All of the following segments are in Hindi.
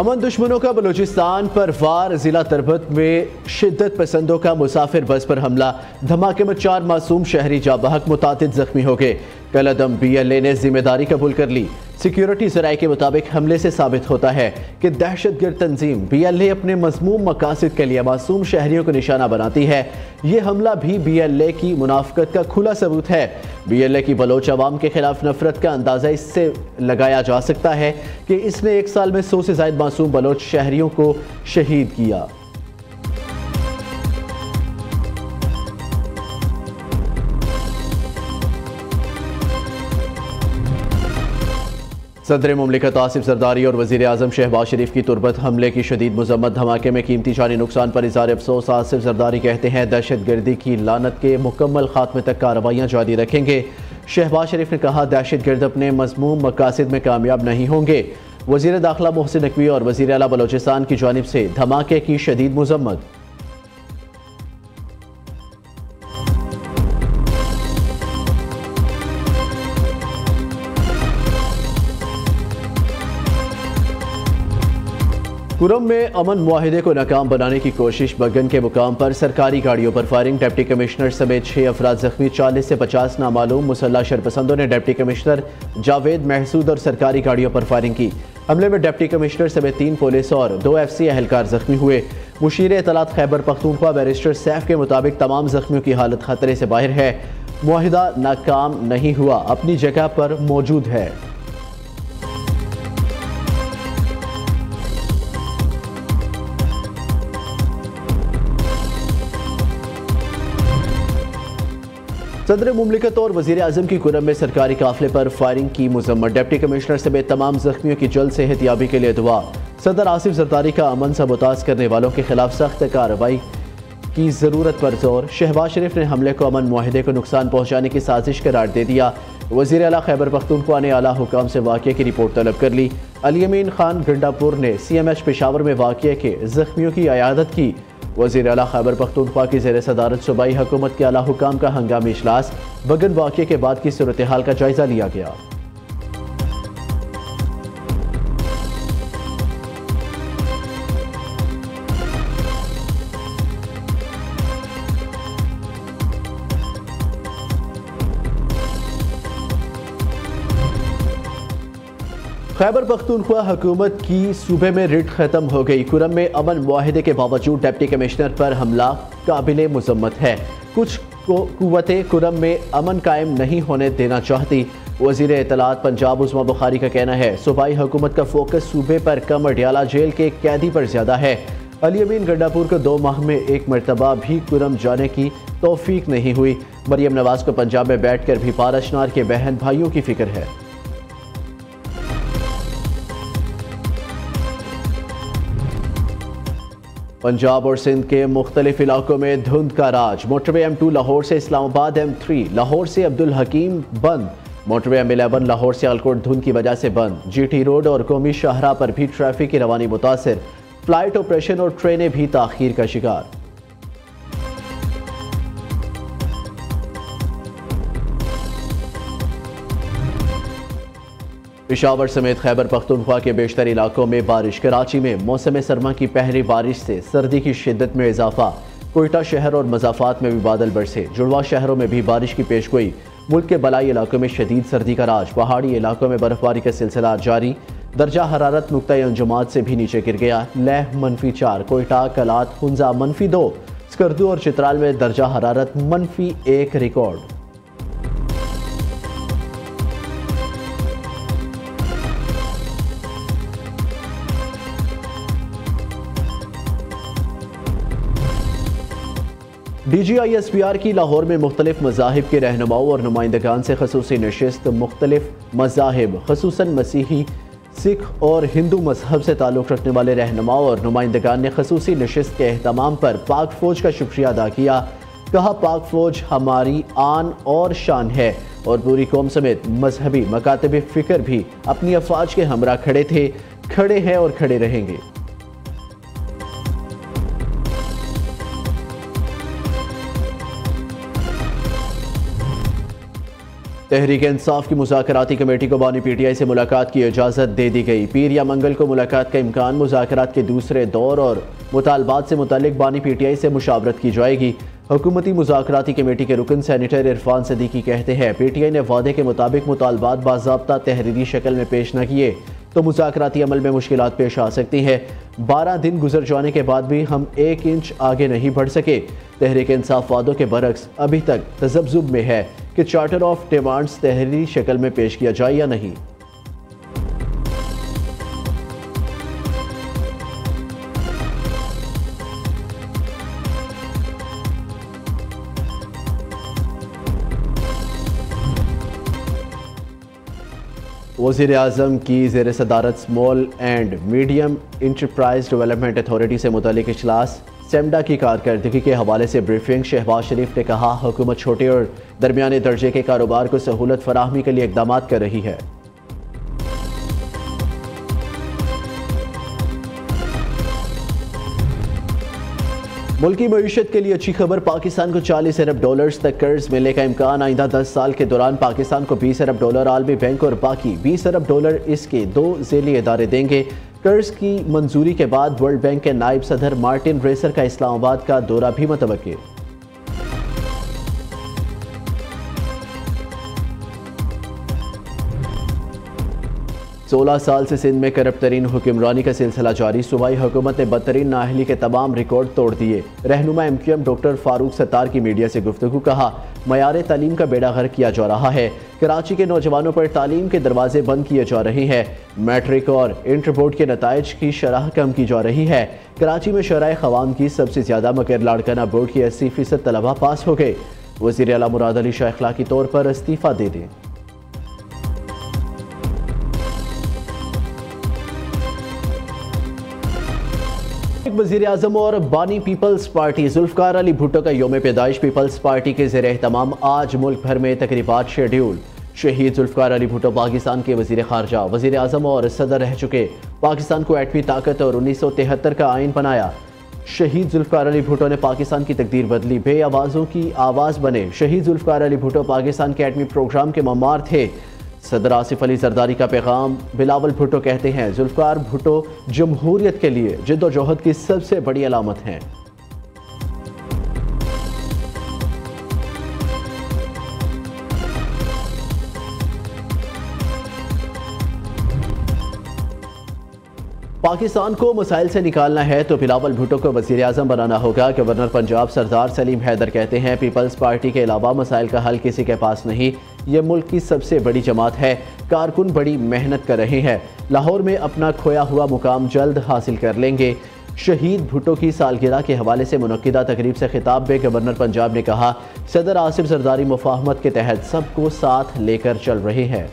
अमन दुश्मनों का बलूचिस्तान पर वार। जिला तरबत में शिद्दत पसंदों का मुसाफिर बस पर हमला। धमाके में 4 मासूम शहरी जा बहक, मुतादिद जख्मी हो गए। कलअदम BLA ने जिम्मेदारी कबूल कर ली। सिक्योरिटी जराये के मुताबिक हमले से साबित होता है कि दहशतगर्द तंजीम BLA अपने मज़मूम मकासद के लिए मासूम शहरियों को निशाना बनाती है। ये हमला भी BLA की मुनाफकत का खुला सबूत है। BLA की बलोच अवाम के खिलाफ नफरत का अंदाजा इससे लगाया जा सकता है कि इसने 1 साल में 100 से ज़ायद मासूम बलोच शहरियों को शहीद किया। सदर मुमलिकत आसिफ जरदारी और वज़ीर आज़म शहबाज शरीफ की तुरबत हमले की शदीद मज़म्मत। धमाके में कीमती जानी नुकसान पर इज़हार अफसोस। आसिफ जरदारी कहते हैं दहशत गर्दी की लानत के मुकम्मल खात्मे तक कार्रवाइयाँ जारी रखेंगे। शहबाज शरीफ ने कहा दहशत गर्द अपने मज़मूम मकासद में कामयाब नहीं होंगे। वज़ीर दाखिला मोहसिन नकवी और वज़ीर आला बलोचिस्तान की जानिब से धमाके की शदीद मज़म्मत। कुरम में अमन मुआहिदे को नाकाम बनाने की कोशिश। बगन के मुकाम पर सरकारी गाड़ियों पर फायरिंग। डिप्टी कमिश्नर समेत 6 अफराद जख्मी। 40 से 50 नामालूम मुसल्लह शरपसंदों ने डिप्टी कमिश्नर जावेद महसूद और सरकारी गाड़ियों पर फायरिंग की। हमले में डिप्टी कमिश्नर समेत 3 पुलिस और 2 FC एहलकार जख्मी हुए। मुशीर इत्तलात खैबर पख्तूनख्वा बैरिस्टर सैफ के मुताबिक तमाम जख्मियों की हालत खतरे से बाहर है। मुआहिदा नाकाम नहीं हुआ, अपनी जगह पर मौजूद है। सदर मुमलिकत और वज़ीर आज़म की कुरम में सरकारी काफिले पर फायरिंग की मज़म्मत। डिप्टी कमिश्नर समेत तमाम जख्मियों की जल्द सेहतयाबी के लिए दुआ। सदर आसिफ जरदारी का अमन सबूताज करने वालों के खिलाफ सख्त कार्रवाई की ज़रूरत पर जोर। शहबाज शरीफ ने हमले को अमन मुआहिदे को नुकसान पहुँचाने की साजिश करार दे दिया। वज़ीर आला खैबर पख्तूनख्वा ने आला हुकाम से वाक़े की रिपोर्ट तलब कर ली। अली अमीन खान गंडापुर ने CMH पेशावर में वाक़े के जख्मियों की अयादत की। वज़ीर आला खैबर पख्तूनख्वा की ज़ेर सदारत सूबाई हुकूमत के आला हुकाम का हंगामी इजलास। बगन वाक़े के बाद की सूरत हाल का जायजा लिया गया। खैबर पख्तूनख्वा हुकूमत की सूबे में रिट खत्म हो गई। कुरम में अमन मुआहिदे के बावजूद डिप्टी कमिश्नर पर हमला काबिले मुज़म्मत है। कुछ कुव्वतें कुरम में अमन कायम नहीं होने देना चाहती। वज़ीर इत्तलात पंजाब उस्मा बुखारी का कहना है सूबाई हुकूमत का फोकस सूबे पर कम अडियाला जेल के कैदी पर ज्यादा है। अली अमीन गंडापुर को 2 माह में 1 मरतबा भी कुरम जाने की तौफीक नहीं हुई। मरियम नवाज को पंजाब में बैठ कर भी पारशनार के बहन भाइयों की फिक्र है। पंजाब और सिंध के मुख्तलिफ इलाकों में धुंध का राज। मोटरवे M2 लाहौर से इस्लामाबाद, M3 लाहौर से अब्दुल हकीम बंद। मोटरवे M11 लाहौर से आलकोट धुंध की वजह से बंद। GT रोड और कौमी शाहरा पर भी ट्रैफिक की रवानी मुतासिर। फ्लाइट ऑपरेशन और ट्रेनें भी ताखीर का शिकार। पेशावर समेत खैबर पख्तूनख्वा के बेशतर इलाकों में बारिश। कराची में मौसम सरमा की पहली बारिश से सर्दी की शिद्दत में इजाफा। कोयटा शहर और मज़ाफ़ात में भी बादल बरसे। जुड़वा शहरों में भी बारिश की पेशगोई। मुल्क के बलाई इलाकों में शदीद सर्दी का राज। पहाड़ी इलाकों में बर्फबारी का सिलसिला जारी। दर्जा हरारत नुक्ता अंजुमात से भी नीचे गिर गया। लेह -4, कोयटा, कलात, हुंजा -2, स्कर्दू और चित्राल में दर्जा हरारत -1 रिकॉर्ड। DGISPR की लाहौर में मुख्तलिफ मज़ाहिब के रहनुमाओं और नुमाइंदगान से खसूसी नशिस्त। मुख्तलिफ मज़ाहिब खसूसन मसीही, सिख और हिंदू मजहब से ताल्लुक़ रखने वाले रहनुमाओं और नुमाइंदगान ने खसूसी नशिस्त के एहतमाम पर पाक फ़ौज का शुक्रिया अदा किया। कहा पाक फ़ौज हमारी आन और शान है और पूरी कौम समेत मजहबी मकातब फ़िक्र भी अपनी अफवाज के हमरा खड़े थे, खड़े हैं और खड़े रहेंगे। तहरीक इंसाफ की मुज़ाकराती कमेटी को बानी पीटीआई से मुलाकात की इजाज़त दे दी गई। पीर या मंगल को मुलाकात का इम्कान। मुज़ाकरात के दूसरे दौर और मुतालबात से मुतालिक बानी पीटीआई से मुशावरत की जाएगी। हुकूमती मुज़ाकराती कमेटी के रुकन सेनेटर इरफान सदीकी कहते हैं, पीटीआई ने वादे के मुताबिक मुतालबात बाज़ाब्ता तहरीरी शक्ल में पेश न किए तो मुज़ाकराती अमल में मुश्किलात पेश आ सकती हैं। 12 दिन गुजर जाने के बाद भी हम 1 इंच आगे नहीं बढ़ सके। तहरीक इंसाफ वादों के बरक्स अभी तक तज़ब्ज़ुब में है कि चार्टर ऑफ डिमांड्स तहरीरी शक्ल में पेश किया जाए या नहीं। वज़ीर आज़म की ज़ेर सदारत small and medium enterprise development authority से मुतल्लिक इजलास। सेमडा की कारकर्दगी के हवाले से ब्रीफिंग। शहबाज शरीफ ने कहा, हुकूमत छोटे और दरमियाने दर्जे के कारोबार को सहूलत फराहमी के लिए इक़दाम कर रही है। मुल्क की मईशत के लिए अच्छी खबर। पाकिस्तान को 40 अरब डॉलर्स तक कर्ज मिलने का इम्कान। आइंदा 10 साल के दौरान पाकिस्तान को 20 अरब डॉलर आलमी बैंक और बाकी 20 अरब डॉलर इसके 2 ज़ेली इदारे देंगे। कर्ज की मंजूरी के बाद वर्ल्ड बैंक के नायब सदर मार्टिन रेसर का इस्लामाबाद का दौरा भी मुतवक्किल। 16 साल से सिंध में करप्ट तरीन हुक्मरानी का सिलसिला जारी। सूबाई हुकूमत ने बदतरीन नाअहली के तमाम रिकॉर्ड तोड़ दिए। रहनुमा MQM डॉक्टर फारूक सत्तार की मीडिया से गुफ्तगू। कहा, मयार तालीम का बेड़ा गर्क किया जा रहा है। कराची के नौजवानों पर तालीम के दरवाजे बंद किए जा रहे हैं। मैट्रिक और इंटर बोर्ड के नताइज की शरह कम की जा रही है। कराची में शरह ख़वाम की सबसे ज़्यादा, मगर लाड़काना बोर्ड की 80% तलबा पास हो गए। वज़ीर आला मुराद अली शाह इखलाकी तौर पर इस्तीफ़ा दे दें। वज़ीर आज़म और बानी पीपल्स पार्टी जुल्फ़कार अली भुट्टो का यौम पैदाइश। पीपल्स पार्टी के ज़ेर एहतमाम आज मुल्क भर में तकरीबात शेड्यूल। शहीद जुल्फ़कार अली भुट्टो पाकिस्तान के वज़ीर ख़ारजा, वज़ीर आज़म और सदर रह चुके। पाकिस्तान को एटमी ताकत और 1973 का आइन बनाया। शहीद जुल्फ़कार अली भुट्टो ने पाकिस्तान की तकदीर बदली। बे आवाज़ों की आवाज़ बने। शहीद जुल्फ़कार अली भुट्टो पाकिस्तान के एटमी प्रोग्राम के ममार थे। सदर आसिफ अली जरदारी का पैगाम। बिलावल भुट्टो कहते हैं, जुल्फ़कार भुट्टो जमहूरियत के लिए जिद्दोजहद की सबसे बड़ी अलामत हैं। पाकिस्तान को मसाइल से निकालना है तो बिलावल भुट्टो को वज़ीर आज़म बनाना होगा। गवर्नर पंजाब सरदार सलीम हैदर कहते हैं, पीपल्स पार्टी के अलावा मसाइल का हल किसी के पास नहीं। ये मुल्क की सबसे बड़ी जमात है। कारकुन बड़ी मेहनत कर रहे हैं। लाहौर में अपना खोया हुआ मुकाम जल्द हासिल कर लेंगे। शहीद भुट्टो की सालगिरह के हवाले से मुनक्किदा तकरीब से खिताब में गवर्नर पंजाब ने कहा, सदर आसिफ जरदारी मुफाहमत के तहत सबको साथ लेकर चल रहे हैं।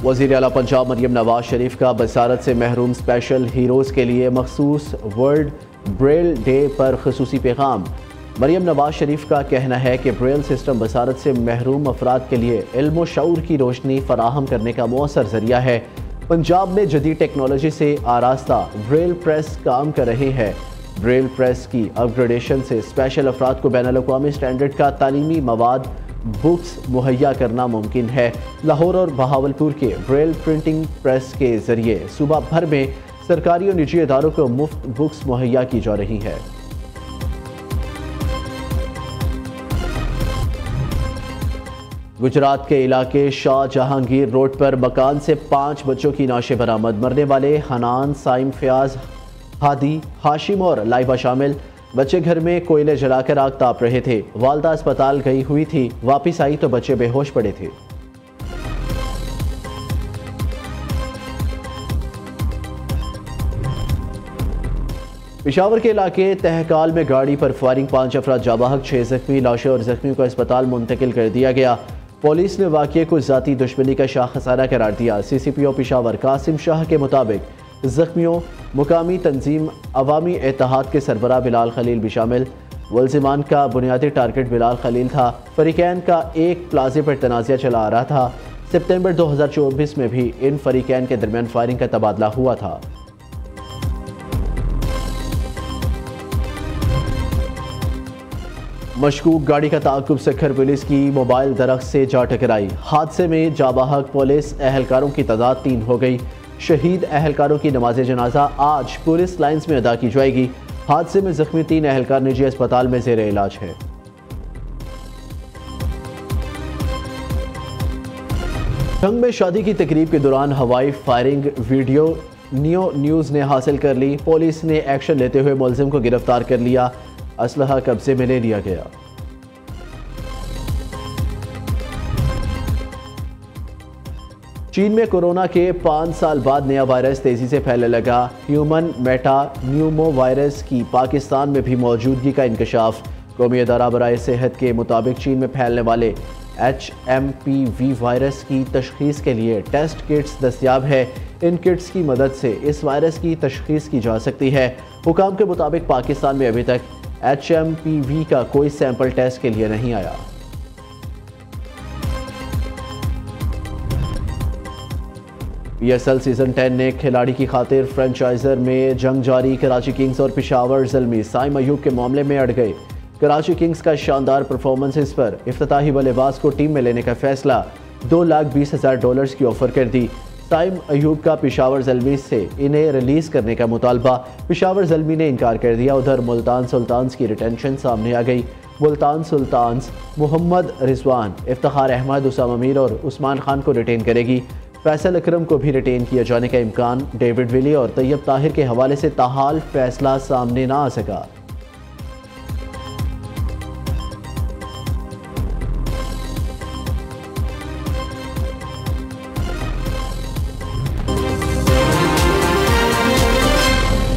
वज़ीर आला पंजाब मरियम नवाज शरीफ का बसारत से महरूम स्पेशल हीरोज़ के लिए मखसूस वर्ल्ड ब्रेल डे पर खसूसी पैगाम। मरियम नवाज शरीफ का कहना है कि ब्रेल सिस्टम बसारत से महरूम अफराद के लिए इल्म व शऊर की रोशनी फराहम करने का मौसर ज़रिया है। पंजाब में जदीद टेक्नोलॉजी से आरास्ता ब्रेल प्रेस काम कर रहे हैं। ब्रेल प्रेस की अपग्रेडेशन से स्पेशल अफराद को बैनुल अक़वामी स्टैंडर्ड का तालीमी मवाद बुक्स मुहैया करना मुमकिन है। लाहौर और बहावलपुर के ब्रेल प्रिंटिंग प्रेस के जरिए सूबा भर में सरकारी और निजी इदारों को मुफ्त बुक्स मुहैया की जा रही है। गुजरात के इलाके शाह जहांगीर रोड पर मकान से 5 बच्चों की नाशे बरामद। मरने वाले हनान, साइम, फयाज, हादी, हाशिम और लाइबा शामिल। बच्चे घर में कोयले जलाकर आग ताप रहे थे। वालदा अस्पताल गई हुई थी, वापस आई तो बच्चे बेहोश पड़े थे। पेशावर के इलाके तहकाल में गाड़ी पर फायरिंग, 5 अफराद जाबाहक, 6 जख्मी। लाशें और जख्मियों को अस्पताल मुंतकिल कर दिया गया। पुलिस ने वाक़ये को ज़ाती दुश्मनी का शाखसारा करार दिया। CCPO पेशावर कासिम शाह के मुताबिक जख्मियों मुकामी तंजीम अवामी इत्तेहाद के सरबराह बिलाल खलील भी शामिल। मुलजिमान का बुनियादी टारगेट बिलाल खलील था। फरीकैन का एक प्लाजे पर तनाज़ा चला आ रहा था। सितंबर 2024 में भी इन फरीकैन के दरमियान फायरिंग का तबादला हुआ था। मशकूक गाड़ी का ताक़ुब सखर पुलिस की मोबाइल दरख्त से जा टकराई। हादसे में जाबाहक पुलिस एहलकारों की तादाद 3 हो गई। शहीद एहलकारों की नमाज जनाजा आज पुलिस लाइन्स में अदा की जाएगी। हादसे में जख्मी 3 एहलकार निजी अस्पताल में ज़ेर इलाज है। जंग में शादी की तकरीब के दौरान हवाई फायरिंग वीडियो नियो न्यूज़ ने हासिल कर ली। पुलिस ने एक्शन लेते हुए मुलजिम को गिरफ्तार कर लिया। असलहा कब्जे में ले लिया गया। चीन में कोरोना के 5 साल बाद नया वायरस तेजी से फैलने लगा। ह्यूमन मेटा न्यूमो वायरस की पाकिस्तान में भी मौजूदगी का इंकशाफ। कौमी अदारा बराए सेहत के मुताबिक चीन में फैलने वाले HMPV वायरस की तशखीस के लिए टेस्ट किट्स दस्तयाब है। इन किट्स की मदद से इस वायरस की तशखीस की जा सकती है। हुकाम के मुताबिक पाकिस्तान में अभी तक HMPV का कोई सैंपल टेस्ट के लिए नहीं आया। PSL सीजन 10 ने खिलाड़ी की खातिर फ्रेंचाइजर में जंग जारी। कराची किंग्स और पेशावर ज़ल्मी साइम अयूब के मामले में अड़ गए। कराची किंग्स का शानदार परफॉर्मेंस पर इफ्तिताही बल्लेबाज को टीम में लेने का फैसला। $2,20,000 की ऑफर कर दी। साइम अयूब का पेशावर ज़ल्मी से इन्हें रिलीज करने का मुतालबा। पेशावर ज़ल्मी ने इनकार कर दिया। उधर मुल्तान सुल्तान्स की रिटेंशन सामने आ गई। मुल्तान सुल्तान्स मोहम्मद रिजवान, इफ्तिखार अहमद, उसामा मीर और उस्मान खान को रिटेन करेगी। फैसल अकरम को भी रिटेन किए जाने का इम्कान। डेविड विली और तैयब ताहिर के हवाले से ताहाल फैसला सामने ना आ सका।